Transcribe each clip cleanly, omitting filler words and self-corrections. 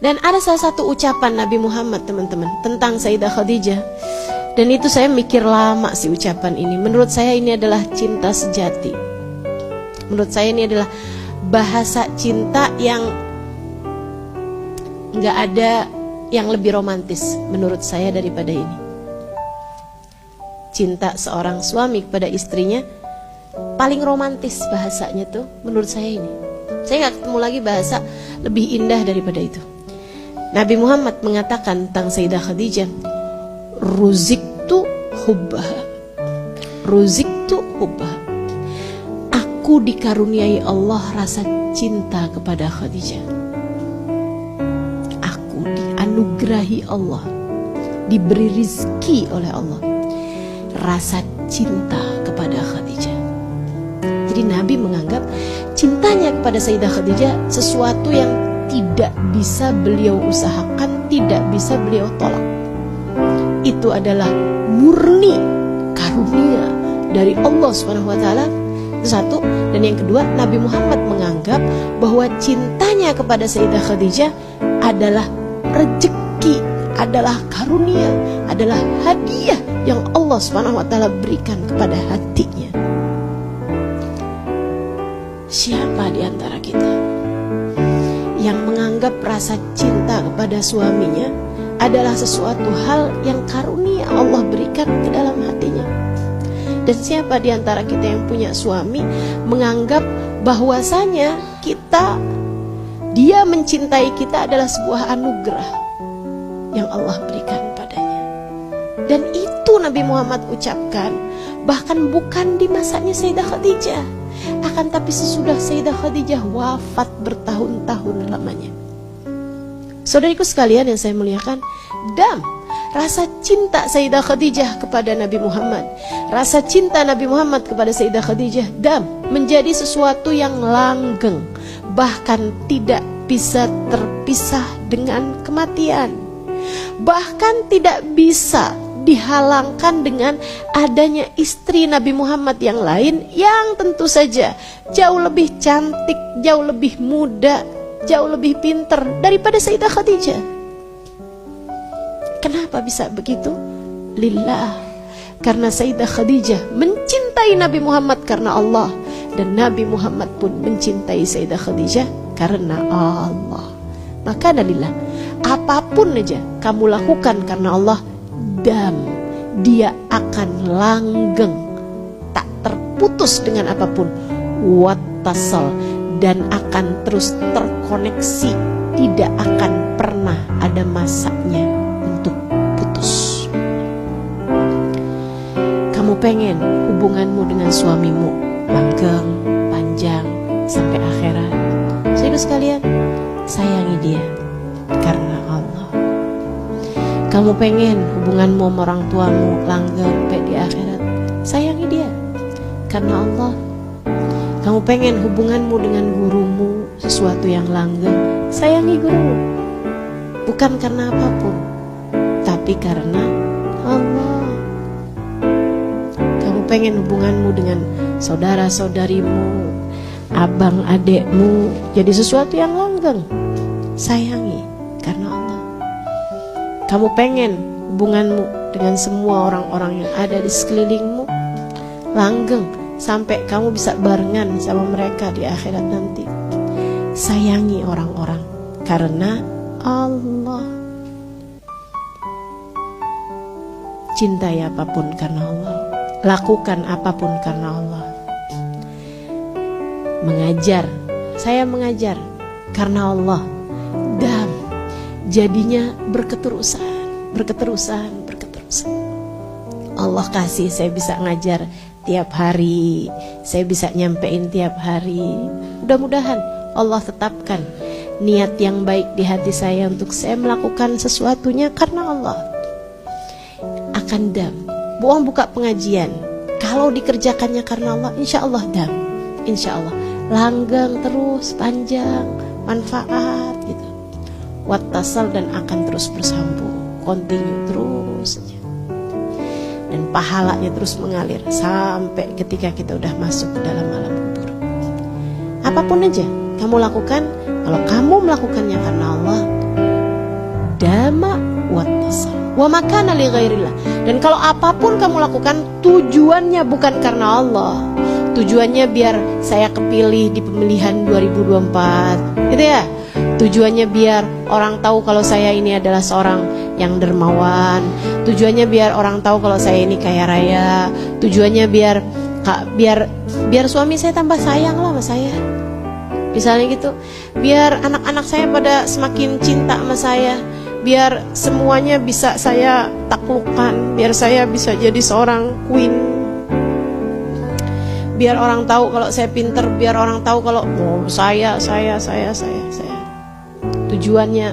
Dan ada salah satu ucapan Nabi Muhammad, teman-teman, tentang Sayyidah Khadijah. Dan itu saya mikir lama sih ucapan ini. Menurut saya ini adalah cinta sejati. Menurut saya ini adalah bahasa cinta yang gak ada yang lebih romantis menurut saya daripada ini. Cinta seorang suami kepada istrinya paling romantis bahasanya tuh menurut saya ini. Saya gak ketemu lagi bahasa lebih indah daripada itu. Nabi Muhammad mengatakan tentang Sayyidah Khadijah, Ruziktu hubbaha. Ruziktu hubbaha. Aku dikaruniai Allah rasa cinta kepada Khadijah. Aku dianugerahi Allah, diberi rizki oleh Allah, rasa cinta kepada Khadijah. Jadi Nabi menganggap cintanya kepada Sayyidah Khadijah sesuatu yang tidak bisa beliau usahakan, tidak bisa beliau tolak. Itu adalah murni karunia dari Allah SWT. Itu satu. Dan yang kedua, Nabi Muhammad menganggap bahwa cintanya kepada Sayyidah Khadijah adalah rezeki, adalah karunia, adalah hadiah yang Allah SWT berikan kepada hatinya. Siapa di antara kita yang menganggap rasa cinta kepada suaminya adalah sesuatu hal yang karunia Allah berikan ke dalam hatinya? Dan siapa di antara kita yang punya suami menganggap bahwasanya dia mencintai kita adalah sebuah anugerah yang Allah berikan padanya? Dan itu Nabi Muhammad ucapkan bahkan bukan di masanya Sayyidah Khadijah, akan tapi sesudah Sayyidah Khadijah wafat bertahun-tahun lamanya. Saudariku sekalian yang saya muliakan, rasa cinta Sayyidah Khadijah kepada Nabi Muhammad, rasa cinta Nabi Muhammad kepada Sayyidah Khadijah menjadi sesuatu yang langgeng, bahkan tidak bisa terpisah dengan kematian, bahkan tidak bisa dihalangkan dengan adanya istri Nabi Muhammad yang lain yang tentu saja jauh lebih cantik, jauh lebih muda, jauh lebih pintar daripada Sayyidah Khadijah. Kenapa bisa begitu? Lillah, karena Sayyidah Khadijah mencintai Nabi Muhammad karena Allah, dan Nabi Muhammad pun mencintai Sayyidah Khadijah karena Allah. Maka lillah, apapun aja kamu lakukan karena Allah, dia akan langgeng, tak terputus dengan apapun, wattasal, dan akan terus terkoneksi, tidak akan pernah ada masanya untuk putus. Kamu pengen hubunganmu dengan suamimu langgeng, panjang, sampai akhirat? Saudara sekalian, sayangi dia karena Allah. Kamu pengen hubunganmu sama orang tuamu langgeng sampai di akhirat? Sayangi dia karena Allah. Kamu pengen hubunganmu dengan gurumu sesuatu yang langgeng? Sayangi gurumu. Bukan karena apapun, tapi karena Allah. Kamu pengen hubunganmu dengan saudara-saudarimu, abang adekmu jadi sesuatu yang langgeng? Sayangi karena Allah. Kamu pengen hubunganmu dengan semua orang-orang yang ada di sekelilingmu langgeng sampai kamu bisa barengan sama mereka di akhirat nanti? Sayangi orang-orang karena Allah. Cintai apapun karena Allah, lakukan apapun karena Allah. Mengajar, saya mengajar karena Allah, jadinya berketerusan. Allah kasih saya bisa ngajar tiap hari, saya bisa nyampein tiap hari. Mudah-mudahan Allah tetapkan niat yang baik di hati saya untuk saya melakukan sesuatunya karena Allah. Akan buang buka pengajian, kalau dikerjakannya karena Allah, insya Allah insya Allah langgeng terus, panjang, manfaat gitu. Wattasal, dan akan terus bersambung, continue terus saja. Dan pahalanya terus mengalir sampai ketika kita udah masuk ke dalam alam kubur. Apapun aja kamu lakukan, kalau kamu melakukannya karena Allah, Wa ma kana li ghairillah. Dan kalau apapun kamu lakukan, tujuannya bukan karena Allah. Tujuannya biar saya kepilih di pemilihan 2024, gitu ya. Tujuannya biar orang tahu kalau saya ini adalah seorang yang dermawan. Tujuannya biar orang tahu kalau saya ini kaya raya. Tujuannya biar suami saya tambah sayang lah sama saya, misalnya gitu. Biar anak-anak saya pada semakin cinta sama saya. Biar semuanya bisa saya taklukkan. Biar saya bisa jadi seorang queen. Biar orang tahu kalau saya pinter. Biar orang tahu kalau saya. Tujuannya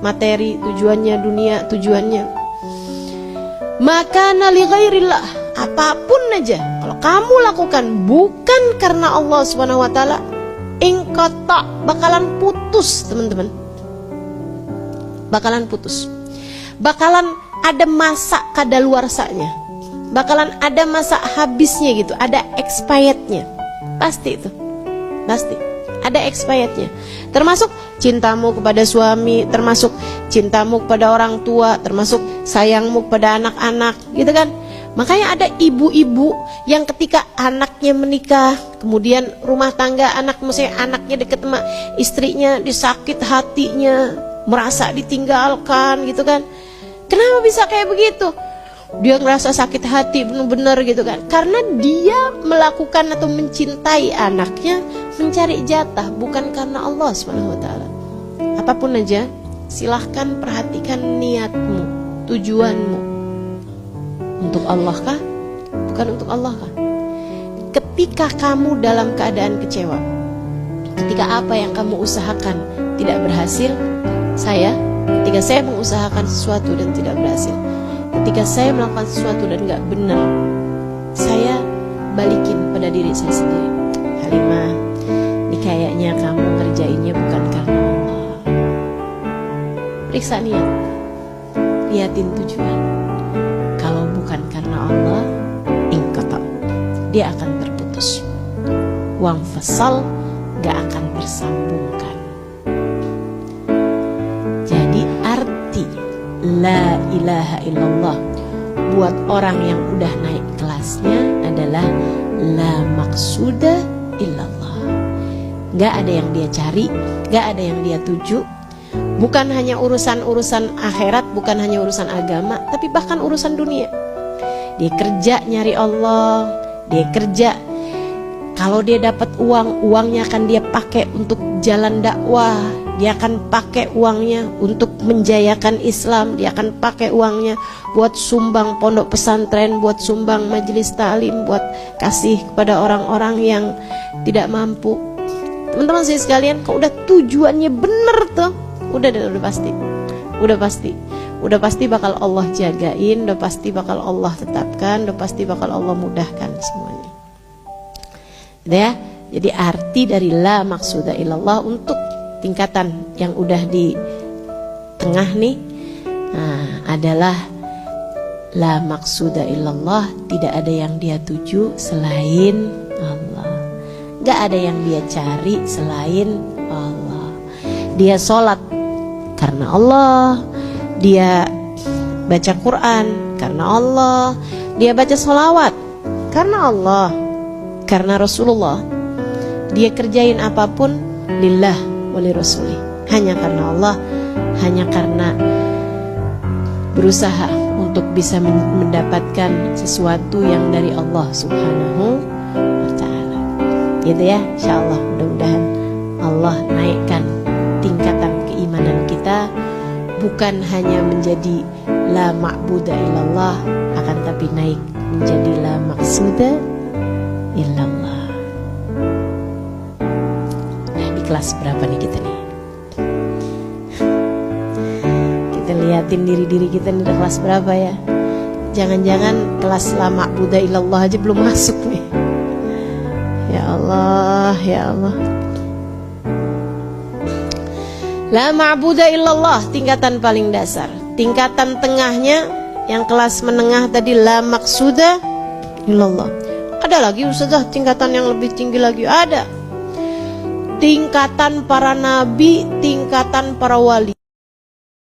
materi, tujuannya dunia, tujuannya. Maka li ghairillah, apapun aja kalau kamu lakukan bukan karena Allah Subhanahu wa taala, ingqata, bakalan putus, teman-teman. Bakalan putus. Bakalan ada masa kadaluarsanya. Bakalan ada masa habisnya gitu, ada expirednya. Pasti itu. Pasti ada expirednya. Termasuk cintamu kepada suami, termasuk cintamu kepada orang tua, termasuk sayangmu kepada anak-anak, gitu kan. Makanya ada ibu-ibu yang ketika anaknya menikah, kemudian rumah tangga anaknya deket sama istrinya, disakit hatinya, merasa ditinggalkan, gitu kan. Kenapa bisa kayak begitu? Dia ngerasa sakit hati benar-benar gitu kan. Karena dia melakukan atau mencintai anaknya, mencari jatah, bukan karena Allah SWT. Apapun aja, silahkan perhatikan niatmu, tujuanmu. Untuk Allah kah? Bukan untuk Allah kah? Ketika kamu dalam keadaan kecewa, ketika apa yang kamu usahakan tidak berhasil, ketika saya mengusahakan sesuatu dan tidak berhasil, ketika saya melakukan sesuatu dan gak benar, saya balikin pada diri saya sendiri. Halimah, ini kayaknya kamu ngerjainnya bukan karena Allah. Periksa niat, liatin tujuan. Kalau bukan karena Allah, ingqata, dia akan terputus. Wang fasal, gak akan tersambungkan. Jadi arti la ilaha illallah buat orang yang udah naik kelasnya adalah la maqsuda illallah. Gak ada yang dia cari, gak ada yang dia tuju. Bukan hanya urusan-urusan akhirat, bukan hanya urusan agama, tapi bahkan urusan dunia. Dia kerja nyari Allah, dia kerja. Kalau dia dapat uang, uangnya akan dia pakai untuk jalan dakwah. Dia akan pakai uangnya untuk menjayakan Islam. Dia akan pakai uangnya buat sumbang pondok pesantren, buat sumbang majelis ta'lim, buat kasih kepada orang-orang yang tidak mampu. Teman-teman saya sekalian, kalau udah tujuannya bener tuh, udah pasti bakal Allah jagain, udah pasti bakal Allah tetapkan, udah pasti bakal Allah mudahkan semuanya. Ya, jadi arti dari la maqsuda illallah untuk tingkatan yang udah di tengah nih, adalah la maqsuda illallah, tidak ada yang dia tuju selain Allah, gak ada yang dia cari selain Allah. Dia sholat karena Allah, dia baca Quran karena Allah, dia baca sholawat karena Allah, karena Rasulullah. Dia kerjain apapun lillah wali rasulih, hanya karena Allah, hanya karena berusaha untuk bisa mendapatkan sesuatu yang dari Allah Subhanahu wa ta'ala. Gitu ya, insyaallah. Mudah-mudahan Allah naikkan tingkatan keimanan kita, bukan hanya menjadi la ma'buda illallah, akan tapi naik menjadi la maqsuda illallah. Nah, di kelas berapa nih kita nih? Kita liatin diri-diri kita nih, di kelas berapa ya? Jangan-jangan kelas la ma'buda illallah aja belum masuk nih. Ya Allah, ya Allah. La ma'buda illallah, tingkatan paling dasar. Tingkatan tengahnya, yang kelas menengah tadi, la maqsuda illallah. Ada lagi Ustazah tingkatan yang lebih tinggi lagi? Ada. Tingkatan para nabi, tingkatan para wali.